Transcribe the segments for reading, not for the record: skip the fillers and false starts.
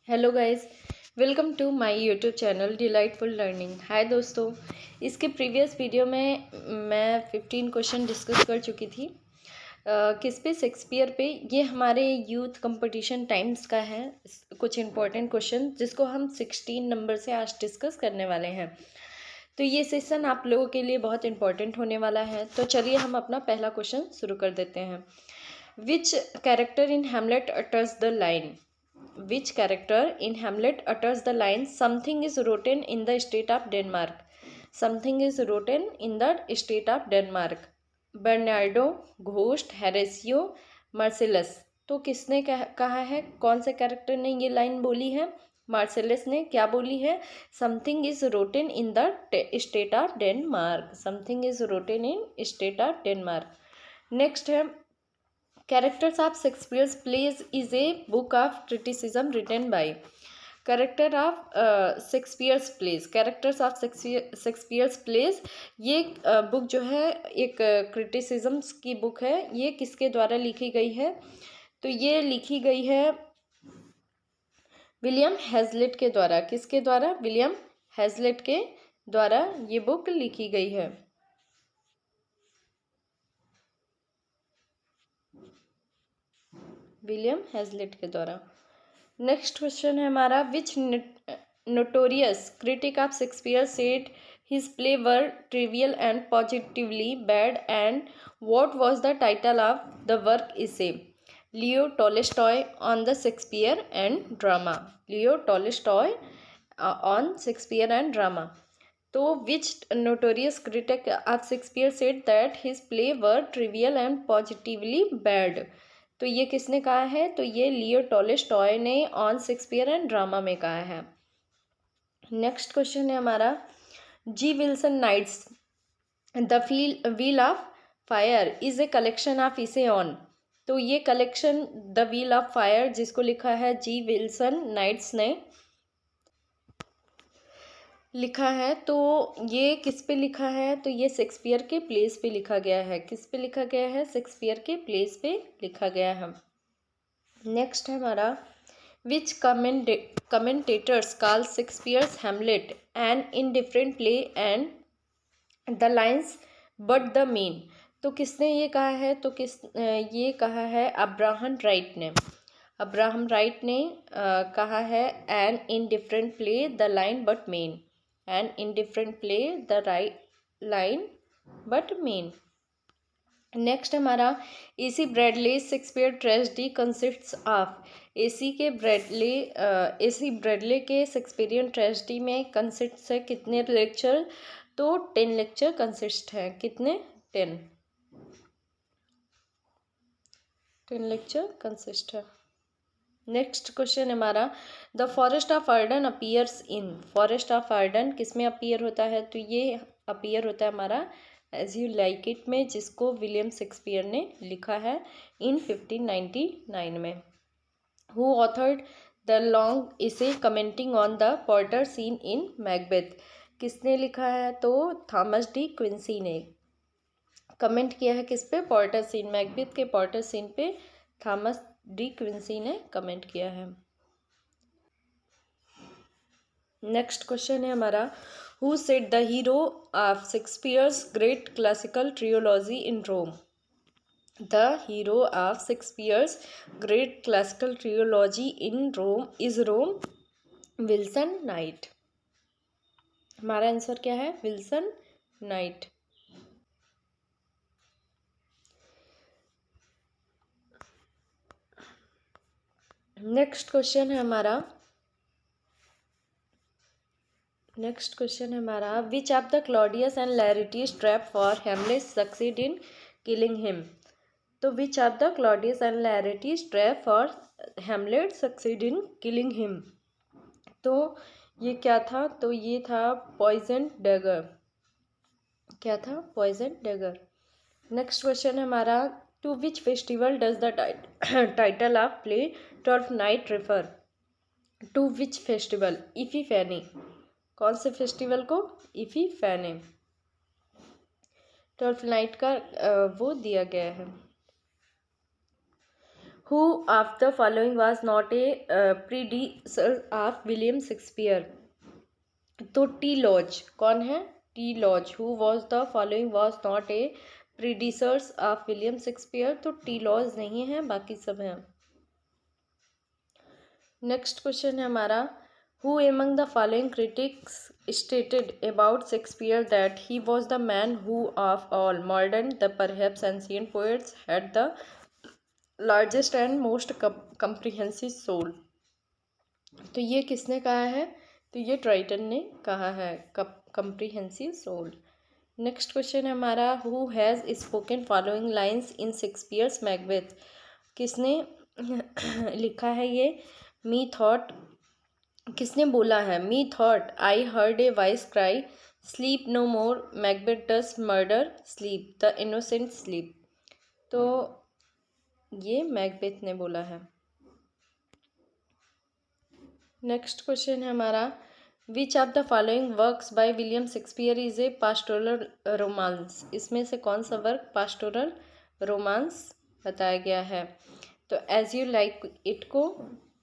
Hello guys, welcome to my YouTube channel delightful learning. Hi दोस्तों, इसके previous video में मैं 15 क्वेश्चन डिस्कस कर चुकी थी। किस पे? शेक्सपियर पे। ये हमारे यूथ कंपटीशन टाइम्स का है कुछ इंपॉर्टेंट क्वेश्चन जिसको हम 16 नंबर से आज डिस्कस करने वाले हैं। तो ये सेशन आप लोगों के लिए बहुत इंपॉर्टेंट होने वाला है। तो चलिए हम अपना पहला क्वेश्चन शुरू कर देते हैं। विच character in Hamlet utters the line? Which character in Hamlet utters the line, "Something is rotten in the state of Denmark"? Something is rotten in the state of Denmark. Bernardo, Ghost, Horatio, Marcellus. तो किसने कहा है? कौन से character ने ये line बोली है? मार्सेलस ने क्या बोली है? Something is rotten in the state of Denmark. Something is rotten in state of Denmark. Next है, Characters of Shakespeare's plays is a book of criticism written by. Characters of Shakespeare's plays, ये book जो है एक criticisms की book है। ये किसके द्वारा लिखी गई है? तो ये लिखी गई है विलियम हैजलिट के द्वारा। किसके द्वारा? विलियम हैजलिट के द्वारा ये बुक लिखी गई है। विलियम हैजलिट के द्वारा। नेक्स्ट क्वेश्चन है हमारा, which notorious critic of Shakespeare said his play were trivial and positively bad, and what was the title of the work इसे? Leo Tolstoy on the Shakespeare and drama. Leo Tolstoy on Shakespeare and drama. तो which notorious critic of Shakespeare said that his play were trivial and positively bad? तो ये किसने कहा है? तो ये Leo Tolstoy ने ऑन शेक्सपियर एंड ड्रामा में कहा है। नेक्स्ट क्वेश्चन है हमारा, G Wilson Knight's the wheel of fire is a collection of essays on. तो ये collection the wheel of fire जिसको लिखा है जी विल्सन नाइट्स ने लिखा है, तो ये किस पे लिखा है? तो ये शेक्सपियर के प्लेस पे लिखा गया है। किस पे लिखा गया है? शेक्सपियर के प्लेस पे लिखा गया है। नेक्स्ट है हमारा, which commentators call Shakespeare's Hamlet an indifferent play and the lines but the mean? तो किसने ये कहा है? तो ये कहा है अब्राहम राइट ने। अब्राहम राइट ने कहा है an indifferent play the line but mean. An indifferent play the line but mean. Next हमारा, A C Bradley Shakespeare tragedy consists of. A C Bradley के शेक्सपियरियन ट्रेजेडी में कंसिस्ट है कितने लेक्चर? तो 10 लेक्चर कंसिस्ट है। कितने? 10 लेक्चर कंसिस्ट है। Next question हमारा, the forest of Ardern appears in. Forest of Ardern किस में अपीयर होता है? तो ये अपीयर होता है हमारा एज यू लाइक इट में, जिसको विलियम शेक्सपियर ने लिखा है इन 1599 में। Who authored the long essay commenting on the porter scene in Macbeth? किसने लिखा है? तो थॉमस डी क्विंसी ने कमेंट किया है। किस पे? Porter scene. मैकबेथ के पोर्टर सीन पे थॉमस डी क्विंसी ने कमेंट किया है। नेक्स्ट क्वेश्चन है हमारा, who set the hero of Shakespeare's great classical trilogy in Rome? The hero of Shakespeare's great classical trilogy in Rome is Rome Wilson night. हमारा answer क्या है? Wilson Knight. Next question है हमारा, which of the Claudius and Laertes trap for Hamlet succeed in killing him? तो which of the Claudius and Laertes trap for Hamlet succeed in killing him? तो ये क्या था? तो ये था पॉइजन डैगर। क्या था? Poison dagger. नेक्स्ट क्वेश्चन है हमारा, to which festival does the title of play Twelfth Night refer? To which festival? Epiphany. कौन से फेस्टिवल को? इफीफेनी। ट्वेल्थ नाइट का वो दिया गया है। Who of the following was not a predecessor of William Shakespeare. तो टी लॉज कौन है? T Lodge. Who was the following was not a predecessors of William Shakespeare. तो टी लॉज नहीं है, बाकी सब हैं। नेक्स्ट क्वेश्चन है हमारा, who among the following critics stated about Shakespeare that he was the man who of all modern the perhaps ancient poets had the largest and most comprehensive soul. तो ये किसने कहा है? तो ये ट्राइटन ने कहा है, कंप्रिहेंसिव सोल। नेक्स्ट क्वेश्चन है हमारा, who has spoken following lines in Shakespeare's Macbeth. किसने लिखा है ये? मी थॉट, किसने बोला है? Methought I heard a voice cry sleep no more Macbeth does murder sleep the innocent sleep. तो ये मैकबेथ ने बोला है। नेक्स्ट क्वेश्चन है हमारा, which of the following works by William Shakespeare is a pastoral romance. इसमें से कौन सा वर्क पास्टोरल रोमांस बताया गया है? तो एज यू लाइक इट को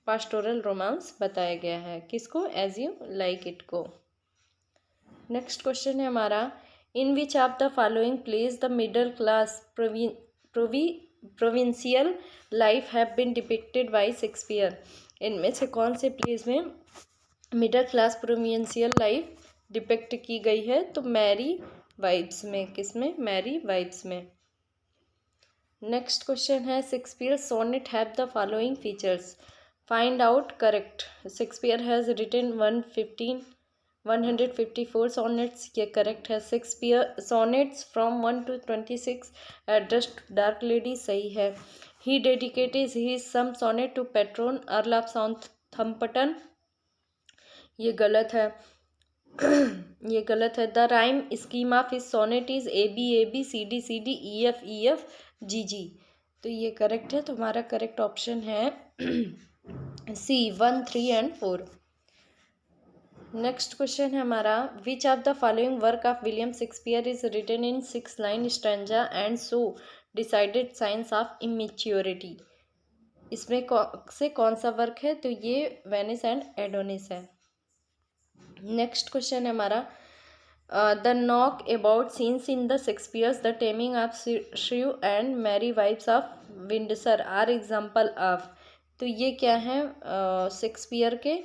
पास्टोरल रोमांस बताया गया है। किसको? एज यू लाइक इट को। नेक्स्ट क्वेश्चन है हमारा, in which of the following plays the middle class provincial life have been depicted by Shakespeare. इनमें से कौन से प्लेज में middle class provincial life depict की गई है? तो मैरी वाइब्स में। किसमें? मैरी वाइब्स में। नेक्स्ट क्वेश्चन है, Shakespeare sonnet have the following features, find out correct. Shakespeare has written 154 sonnets, ये करेक्ट है। Shakespeare sonnets from 1 to 26 addressed dark lady, सही है। He dedicated his some sonnet to patron Earl of Southampton, ये गलत है। ये गलत है। The rhyme scheme of his sonnet is A B C D E F G G, तो ये करेक्ट है। तुम्हारा करेक्ट ऑप्शन है सी 1, 3 and 4। नेक्स्ट क्वेश्चन है हमारा, which of the following work of William Shakespeare is written in 6 line stanza and so decided science of immaturity. इसमें से कौन सा वर्क है? तो ये वेनिस एंड एडोनिस है। नेक्स्ट क्वेश्चन है हमारा, the knock about scenes in the Shakespeare's the taming of shrew and merry wives of Windsor are example of. तो ये क्या है? शेक्सपियर के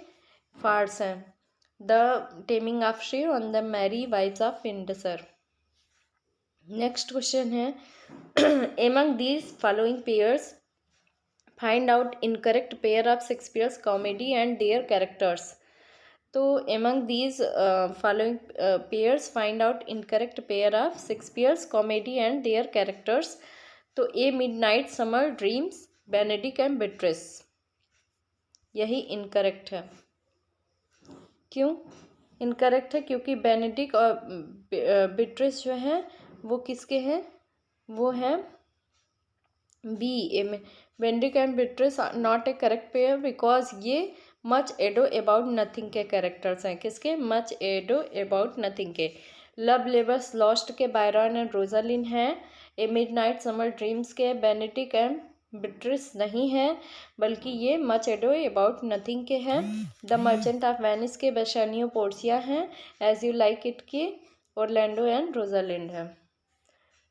फार्स हैं, the taming of shrew and the Merry wives of Windsor. Next question है, among these following pairs find out incorrect pair of Shakespeare's comedy and their characters. तो among these following pairs find out incorrect pair of Shakespeare's comedy and their characters. तो a midnight summer dreams Benedick and Beatrice, यही incorrect है। क्यों incorrect है? क्योंकि Benedict और बिट्रेस जो है वो किसके हैं? वो हैं B. Benedick and Beatrice are not a correct pair because ये मच एडो अबाउट नथिंग के कैरेक्टर्स हैं। किसके? मच एडो अबाउट नथिंग के। लव लेबर्स लॉस्ट के बायरन एंड रोजालिन हैं। ए मिडनाइट समर ड्रीम्स के बेनेडिक्ट एंड बिट्रिस नहीं है, बल्कि ये मच एडो अबाउट नथिंग के हैं। द मर्चेंट ऑफ वेनिस के बेसानियो पोर्सिया हैं। एज यू लाइक इट के ओरलैंडो एंड रोजालिंड है।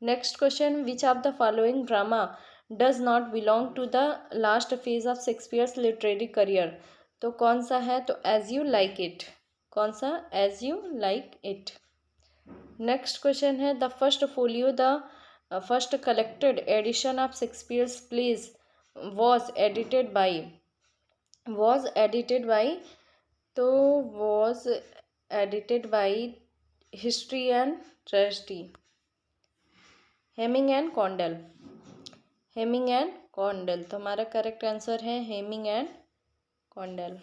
Next question, which of the following drama does not belong to the last phase of Shakespeare's literary career. तो कौन सा है? तो As you like It. कौन सा? As you like It. Next question है, the first folio the first collected edition of Shakespeare's plays was edited by. Was edited by, तो was edited by history and tragedy, Heminge and Condell. Heminge and Condell, तो हमारा correct answer है Heminge and Condell.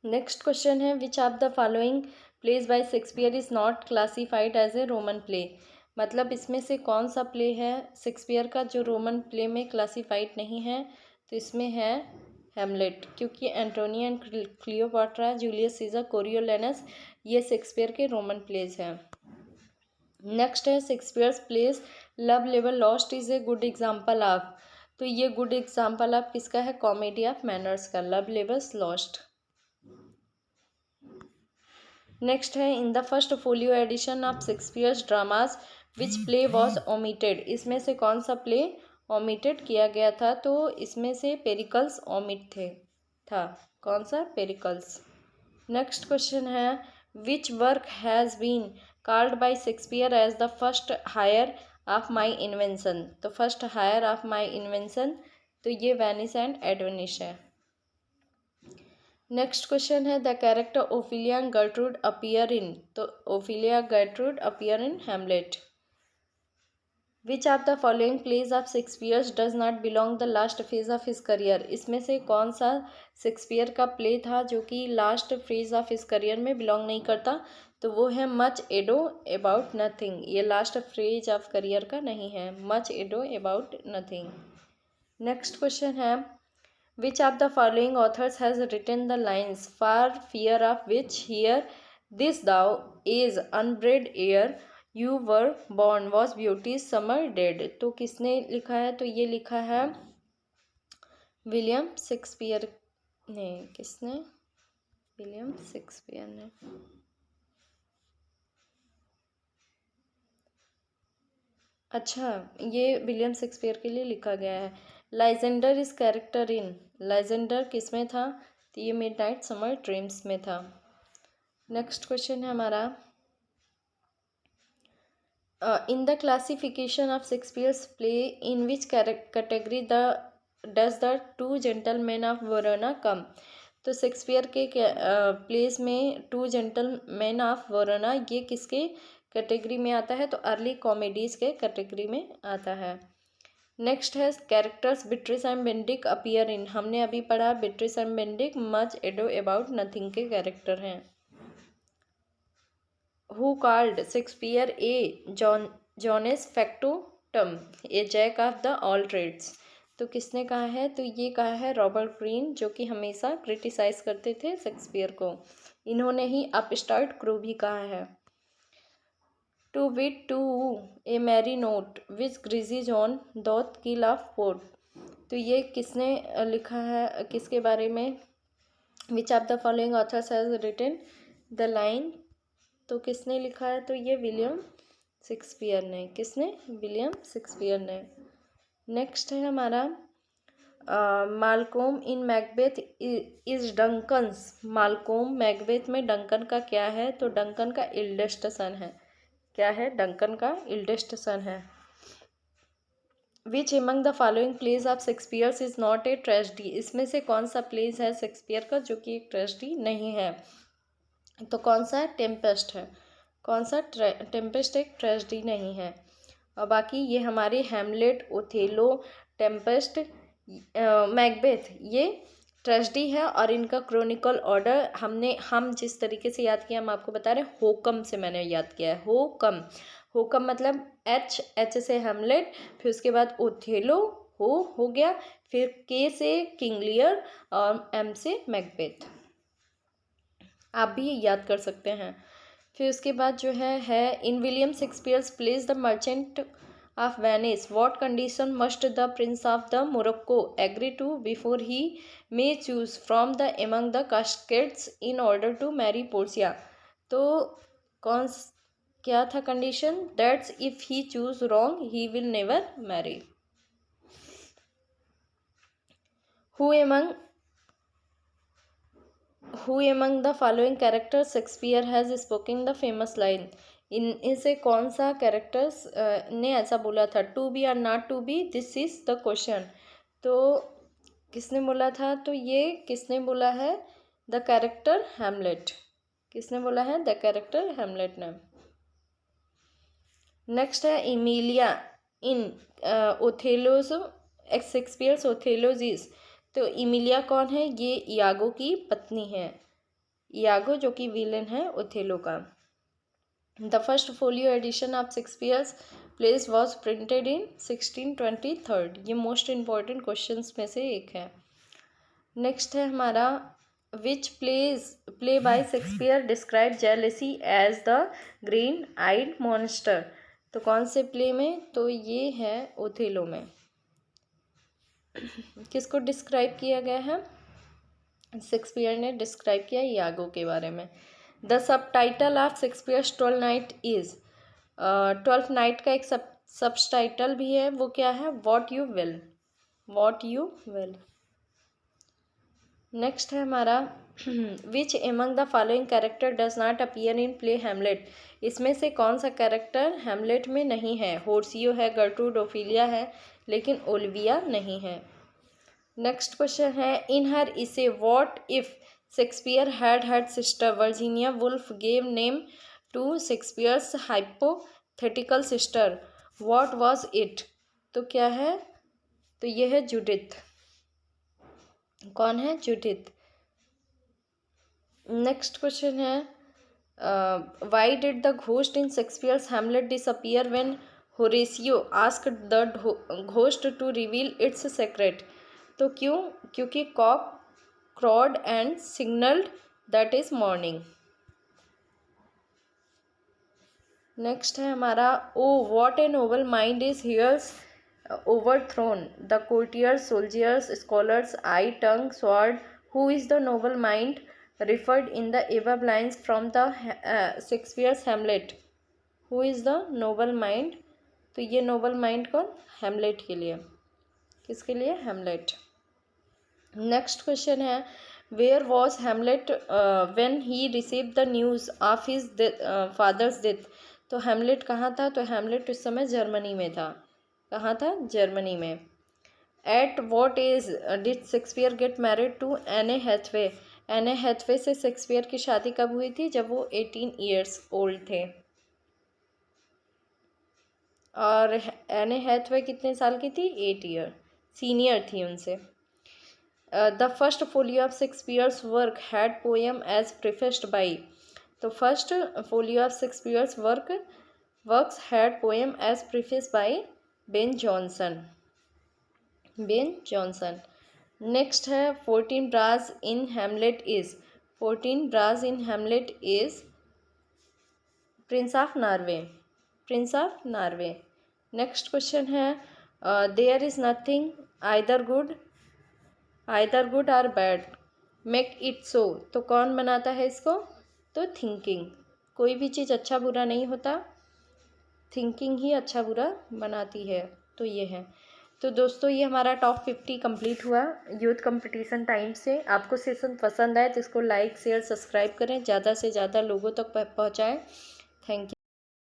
Next question है, which of the following plays by Shakespeare is not classified as a Roman play. मतलब इसमें से कौन सा play है शेक्सपियर का जो रोमन प्ले में क्लासिफाइड नहीं है? तो इसमें है हेमलेट, क्योंकि Antonio and Cleopatra, Julius Caesar, Coriolanus ये शेक्सपियर के रोमन प्लेज हैं। नेक्स्ट है, शेक्सपियर्स प्लेज लव लेवल Lost is a good example of, तो ये गुड एग्जाम्पल ऑफ किसका है? कॉमेडी ऑफ मैनर्स का, लव लेवल्स लॉस्ट। नेक्स्ट है in the first folio edition of Shakespeare's dramas which play was omitted, इसमें से कौन सा प्ले ओमिटेड किया गया था? तो इसमें से पेरिकल्स ओमिट था। कौन सा? पेरिकल्स। नेक्स्ट क्वेश्चन है which work has been called by Shakespeare as the first heir of my invention, तो first heir of my invention तो ये वेनिस एंड एडवेनिश है। नेक्स्ट क्वेश्चन है the character Ophelia and Gertrude appear in, तो Ophelia Gertrude appear in Hamlet. Which of the following plays of Shakespeare's does not belong the last phase of his career, इसमें से कौन सा Shakespeare का play था जो कि last phase of his career में बिलोंग नहीं करता? तो वो है मच एडो अबाउट नथिंग, ये लास्ट फेज ऑफ करियर का नहीं है, much ado about nothing. Next question है which of the following authors has written the lines for fear of which here this thou is unbred air you were born was beauty's summer dead, तो किसने लिखा है? तो ये लिखा है William Shakespeare ने। किसने? विलियम शेक्सपियर ने। अच्छा, ये विलियम शेक्सपियर के लिए लिखा गया है। लाइजेंडर इस कैरेक्टर इन, लाइजेंडर किस में था? तो ये मिडनाइट समर ड्रीम्स में था। नेक्स्ट क्वेश्चन है हमारा in the classification of Shakespeare's play in which category the does the Two Gentleman of Verona come, तो शेक्सपियर के प्लेस में टू जेंटलमैन ऑफ वरोना ये किसके कैटेगरी में आता है? तो अर्ली कॉमेडीज के कैटेगरी में आता है। नेक्स्ट है characters Beatrice and Benedick appear in, हमने अभी पढ़ा Beatrice and Benedick Much ado about nothing के कैरेक्टर हैं। Who called Shakespeare a Johannes factotum a jack of the all trades, तो किसने कहा है? तो ये कहा है रॉबर्ट ग्रीन, जो कि हमेशा क्रिटिसाइज करते थे शेक्सपियर को, इन्होंने ही अपस्टार्ट क्रू भी कहा है। To wit to a merry note which greasy Joan doth keel off pot, तो ये किसने लिखा है? किसके बारे में? Which of the following authors has written the line, तो किसने लिखा है? तो ये विलियम शेक्सपियर ने। किसने? विलियम शेक्सपियर ने। नेक्स्ट है हमारा Malcolm in Macbeth is Duncan's, Malcolm Macbeth में डंकन का क्या है? तो डंकन का इल्डेस्ट सन है। क्या है? डंकन का इल्डेस्ट सन है। विच among the following plays of Shakespeare's is not a tragedy, इसमें से कौन सा प्लेज है शेक्सपियर का जो कि एक ट्रेजेडी नहीं है? तो कौन सा है? टेम्पेस्ट है। कौन सा? टेम्पेस्ट एक ट्रेजेडी नहीं है। और बाकी ये हमारे हैमलेट, ओथेलो, टेम्पेस्ट, मैकबेथ ये ट्रेजेडी है, और इनका क्रोनिकल ऑर्डर हम जिस तरीके से याद किया हम आपको बता रहे हैं, होकम से मैंने याद किया है। होकम, होकम मतलब एच से हैमलेट, फिर उसके बाद ओथेलो हो गया, फिर के से किंग लियर और एम से मैकबेथ, आप भी याद कर सकते हैं। फिर उसके बाद जो है in William Shakespeare's plays the Merchant of Venice what condition must the prince of the Morocco agree to before he may choose from the among the caskets in order to marry Portia, तो क्या था condition? That's if he choose wrong he will never marry. Who among the following characters Shakespeare has spoken the famous line, इनमें से कौन सा characters ने ऐसा बोला था? टू बी और not to be this is the question, तो किसने बोला था? तो ये किसने बोला है? The character Hamlet. किसने बोला है? द कैरेक्टर हैमलेट ने। नेक्स्ट है इमिलिया इन ओथेलोज शेक्सपियर्स ओथेलोजिस, तो इमिलिया कौन है? ये इयागो की पत्नी है, इयागो जो कि विलेन है ओथेलो का। The first folio edition of Shakespeare's plays was printed in 1623, ये मोस्ट इम्पॉर्टेंट क्वेश्चंस में से एक है। नेक्स्ट है हमारा which play by Shakespeare describe jealousy as the green eyed monster, तो कौन से प्ले में? तो ये है ओथेलो में। किसको डिस्क्राइब किया गया है? शेक्सपियर ने डिस्क्राइब किया यागो के बारे में। The subtitle of Shakespeare's Twelfth Night is, Twelfth Night का एक सब टाइटल भी है, वो क्या है? What you will, what you will. Next है हमारा which among the following character does not appear in play Hamlet. इसमें से कौन सा कैरेक्टर हेमलेट में नहीं है? होर्सियो है, गर्ट्रूड, ओफिलिया है, लेकिन ओलिविया नहीं है। नेक्स्ट क्वेश्चन है in her essay what if Shakespeare had sister Virginia Woolf gave name to Shakespeare's hypothetical sister, what was it? तो क्या है? तो यह है जूडिथ। कौन है? जूडिथ। नेक्स्ट क्वेश्चन है why did the ghost in Shakespeare's Hamlet disappear when Horatio asked the ghost to reveal its secret? तो क्यों? क्योंकि cock crowed and signalled that is morning. Next है हमारा O what a noble mind is here's overthrown the courtier's, soldier's, scholar's, eye, tongue, sword, who is the noble mind referred in the above lines from the Shakespeare's Hamlet? Who is the noble mind? तो ये noble mind कौन? हेमलेट के लिए। किसके लिए? Hamlet. Next question है where was Hamlet when he received the news of his father's death? तो Hamlet कहाँ था? तो हेमलेट उस समय जर्मनी में था। कहाँ था? जर्मनी में। At what age did Shakespeare get married to Anne Hathaway? Anne Hathaway से शेक्सपियर की शादी कब हुई थी? जब वो 18 ईयर्स ओल्ड थे। और एने हैथवे कितने साल की थी? 8 ईयर सीनियर थी उनसे। The first folio of Shakespeare's work had poem as prefaced by? तो first folio of Shakespeare's works had poem as prefaced by Ben Jonson. Ben Jonson. Next है 14 Bras in Hamlet is, 14 Bras in Hamlet is prince of Norway, prince of Norway. Next question है there is nothing either good or bad make it so? तो कौन बनाता है इसको? तो thinking. कोई भी चीज़ अच्छा बुरा नहीं होता, थिंकिंग ही अच्छा बुरा बनाती है। तो ये है। तो दोस्तों ये हमारा टॉप 50 कंप्लीट हुआ यूथ कंपटीशन टाइम से। आपको सेशन पसंद आए तो इसको लाइक शेयर सब्सक्राइब करें, ज़्यादा से ज़्यादा लोगों तक पहुँचाएं। Thank you.